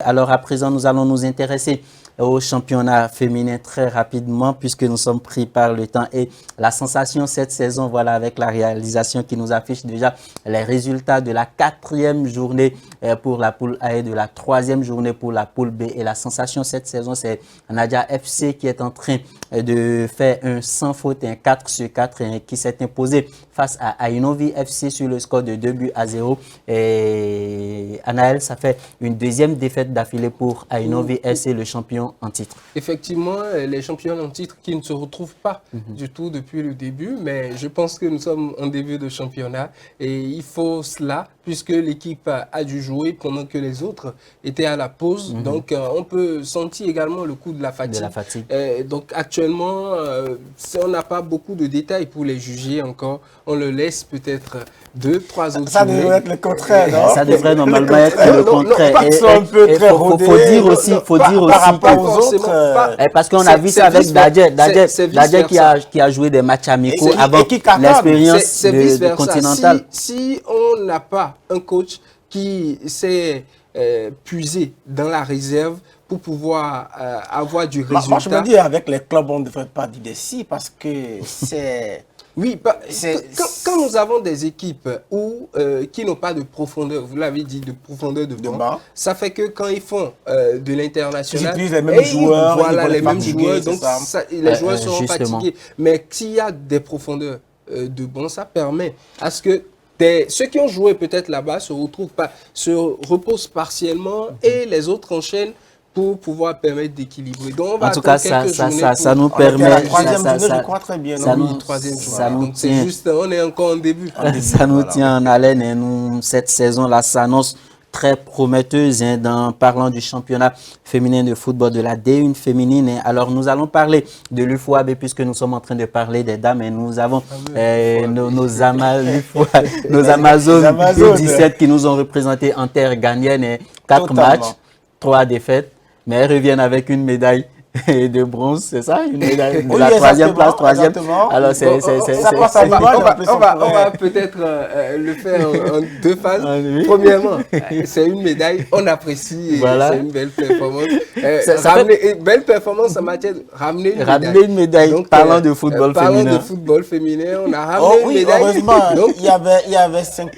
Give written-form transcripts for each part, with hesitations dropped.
Alors à présent, nous allons nous intéresser au championnat féminin très rapidement puisque nous sommes pris par le temps et la sensation cette saison, voilà, avec la réalisation qui nous affiche déjà les résultats de la 4e journée pour la poule A et de la 3e journée pour la poule B. Et la sensation cette saison, c'est Nadia FC qui est en train de faire un sans faute, un 4/4 qui s'est imposé face à Ainovi FC sur le score de 2-0. Et Anaël, ça fait une deuxième défaite d'affilée pour Ainovi FC, le champion en titre. Effectivement, les champions en titre qui ne se retrouvent pas du tout depuis le début, mais je pense que nous sommes en début de championnat et il faut cela puisque l'équipe a dû jouer pendant que les autres étaient à la pause. Donc, on peut sentir également le coup de la fatigue. Donc, actuellement, on n'a pas beaucoup de détails pour les juger encore. On le laisse peut-être 2-3 autres. Ça devrait être le contraire, non? Ça devrait normalement être le contraire. Il faut dire aussi parce qu'on a vu ça avec Dadje qui a joué des matchs amicaux avant l'expérience continentale. Si on n'a pas un coach qui s'est puisé dans la réserve pour pouvoir avoir du résultat. Moi, je me dis, avec les clubs, on ne devrait pas dire des si parce que c'est... Oui, quand nous avons des équipes qui n'ont pas de profondeur, vous l'avez dit, de profondeur de banc, ça fait que quand ils font de l'international, ils utilisent les mêmes joueurs, voilà, les mêmes joueurs, donc les joueurs seront fatigués. Mais s'il y a des profondeurs de banc, ça permet à ce que ceux qui ont joué peut-être là-bas se reposent partiellement et les autres enchaînent pour pouvoir permettre d'équilibrer. En tout cas, ça nous permet... La troisième journée, je crois très bien. C'est juste, on est encore en début. Ça nous tient en haleine et cette saison-là s'annonce très prometteuse en parlant du championnat féminin de football de la D1 féminine. Alors, nous allons parler de l'UFOAB puisque nous sommes en train de parler des dames et nous avons nos Amazones U17 qui nous ont représentés en terre ghanéenne, 4 matchs, 3 défaites. Mais elles reviennent avec une médaille de bronze, c'est ça? Une médaille de la 3e place, 3e. Alors, on va peut-être le faire en 2 phases. Premièrement, c'est une médaille, on apprécie, voilà. C'est une belle performance. Belle performance en matière de ramener une médaille. Donc, parlant de football féminin. Parlant de football féminin, on a ramené une médaille. Heureusement, donc, il y avait 5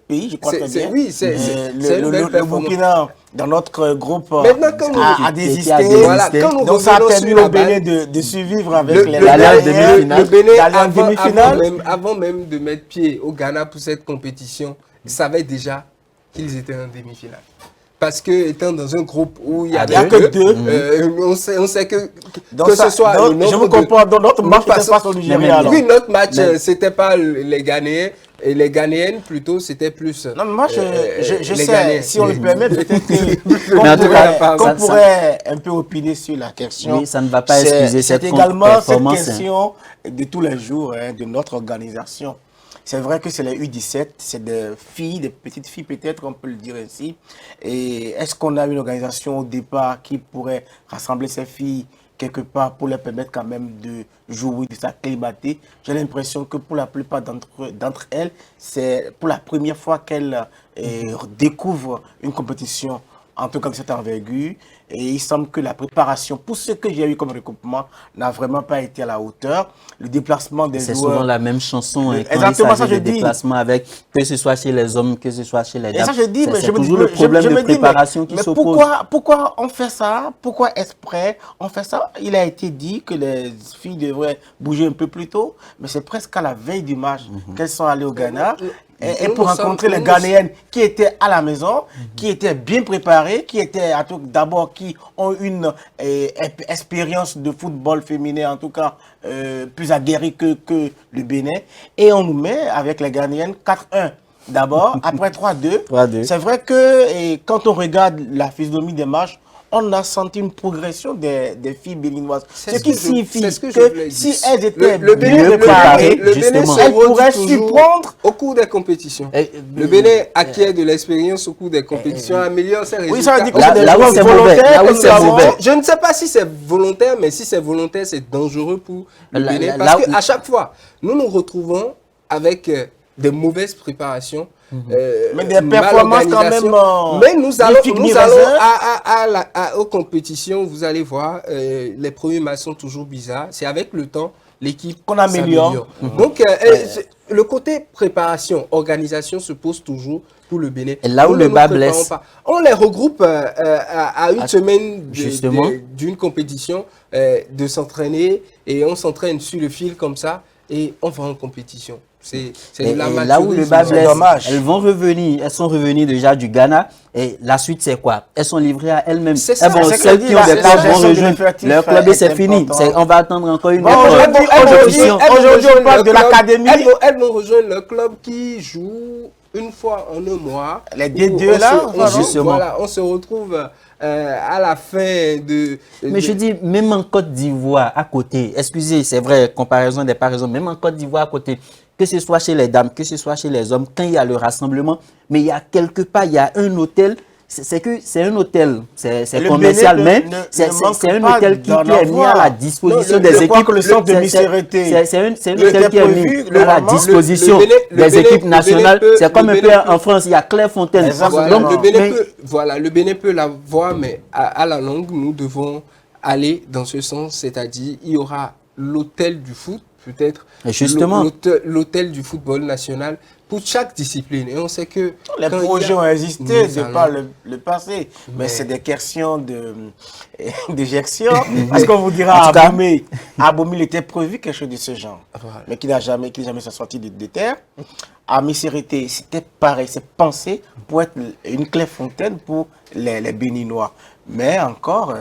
pays, je crois très bien. Oui, c'est une belle performance. Le Burkina, dans notre groupe, a désisté. Voilà, donc ça a permis au Bénin de survivre avec le Bénin, demi-finale. Avant même de mettre pied au Ghana pour cette compétition, savait déjà qu'ils étaient en demi-finale. Parce que étant dans un groupe où il n'y a que 2, on sait que ce soit... je vous comprends, dans notre match, c'était face au Nigeria. Oui, notre match, c'était pas les Ghanéens. Et les Ghanéennes, plutôt, c'était plus... Non, mais moi, je sais, Ghanéens. Si on le permet, peut-être qu'on pourrait un peu opiner sur la question. Oui, ça ne va pas excuser cette également cette question de tous les jours de notre organisation. C'est vrai que c'est les U17, c'est des filles, des petites filles peut-être, on peut le dire ainsi. Et est-ce qu'on a une organisation au départ qui pourrait rassembler ces filles quelque part pour leur permettre quand même de jouer, de s'acclimater? J'ai l'impression que pour la plupart d'entre elles, c'est pour la première fois qu'elles découvrent une compétition, en tout cas de cette envergure. Et il semble que la préparation, pour ce que j'ai eu comme recoupement, n'a vraiment pas été à la hauteur. Le déplacement des joueurs... C'est souvent la même chanson. Exactement ça, je dis. Déplacement avec, que ce soit chez les hommes, que ce soit chez les dames. Et ça, je dis, mais c'est toujours le problème de préparation qui s'oppose. Pourquoi on fait ça? Pourquoi exprès on fait ça? Il a été dit que les filles devraient bouger un peu plus tôt, mais c'est presque à la veille du match qu'elles sont allées au Ghana. Et pour rencontrer les Ghanéennes qui étaient à la maison, qui étaient bien préparées, qui étaient d'abord qui ont une expérience de football féminin, en tout cas plus aguerrie que le Bénin. Et on nous met avec les Ghanéennes 4-1. D'abord, après 3-2. C'est vrai que quand on regarde la physionomie des matchs, on a senti une progression des filles béninoises. Ce qui signifie que si elles étaient bien préparées, elles pourraient surprendre au cours des compétitions. Le Bénin acquiert de l'expérience au cours des compétitions, améliore ses résultats. Oui, ça veut dire que c'est volontaire. Je ne sais pas si c'est volontaire, mais si c'est volontaire, c'est dangereux pour le Bénin. Parce qu'à chaque fois, nous nous retrouvons avec des mauvaises préparations. Mais des performances quand même. Mais nous allons aux compétitions, vous allez voir, les premiers matchs sont toujours bizarres. C'est avec le temps, l'équipe qu'on améliore. Donc, le côté préparation, organisation se pose toujours pour le Bénin. Et là où le bas blesse. On les regroupe à une semaine d'une compétition, de s'entraîner, et on s'entraîne sur le fil comme ça, et on va en compétition. C'est là où le bas blesse, elles sont revenues déjà du Ghana. Et la suite, c'est quoi? Elles sont livrées à elles-mêmes. C'est ça. Celles qui ont des clubs vont rejoindre leur club et c'est fini. On va attendre encore une compétition. Aujourd'hui, on parle de l'académie. Elles vont rejoindre le club qui joue une fois en un mois. Les D2 là, voilà, on se retrouve à la fin de... Mais je dis, même en Côte d'Ivoire, à côté, excusez, c'est vrai, comparaison des paraisons, même en Côte d'Ivoire, à côté, que ce soit chez les dames, que ce soit chez les hommes, quand il y a le rassemblement, mais il y a quelque part, il y a un hôtel, c'est un hôtel, c'est commercial, mais c'est un hôtel qui est mis à la disposition des équipes. Le centre de Misérité. C'est un hôtel qui est mis à la disposition des équipes nationales. C'est comme un peu en France, il y a Clairefontaine. Le Bénin peut l'avoir, mais à la longue, nous devons aller dans ce sens, c'est-à-dire il y aura l'hôtel du foot, peut-être l'hôtel du football national pour chaque discipline. Et on sait que les projets ont existé de par le passé, mais c'est des questions d'éjection. Parce qu'on vous dira à Abomey, il était prévu quelque chose de ce genre, mais qui n'a jamais sorti de terre. À Misérité, c'était pareil, c'est pensé pour être une Clairefontaine pour les Béninois. Mais encore,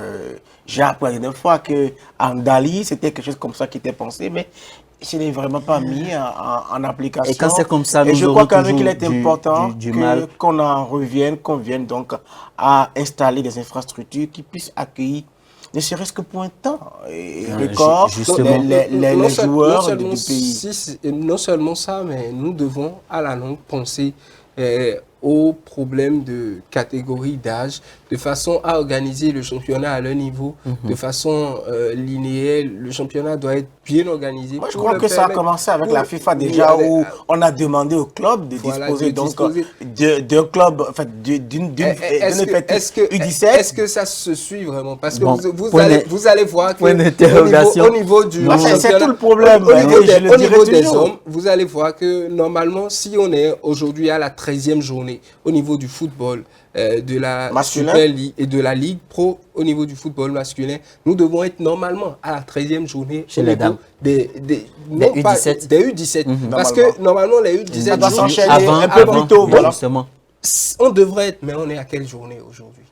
j'ai appris la dernière fois qu'en Dali, c'était quelque chose comme ça qui était pensé, mais ce n'est vraiment pas mis en application. Et quand c'est comme ça, je crois quand même qu'il est important qu'on en revienne, qu'on vienne donc à installer des infrastructures qui puissent accueillir, ne serait-ce que pour un temps, les joueurs du pays. Non seulement ça, mais nous devons à la longue penser aux problèmes de catégorie d'âge, de façon à organiser le championnat à leur niveau, de façon linéaire. Le championnat doit être bien organisé. Moi, je crois que ça a commencé avec la FIFA déjà, où on a demandé au club de disposer d'un club, en fait, d'une effectif U17. Est-ce que ça se suit vraiment? Parce que vous allez voir qu'au niveau du championnat, c'est tout le problème. Au niveau des hommes, vous allez voir que normalement, si on est aujourd'hui à la 13e journée, au niveau du football, de la Super League et de la Ligue Pro, au niveau du football masculin, nous devons être normalement à la 13e journée chez les dames. Des U17. Des U17. Parce que normalement, les U17 doivent s'enchaîner un peu plus tôt. Justement. On devrait être, mais on est à quelle journée aujourd'hui?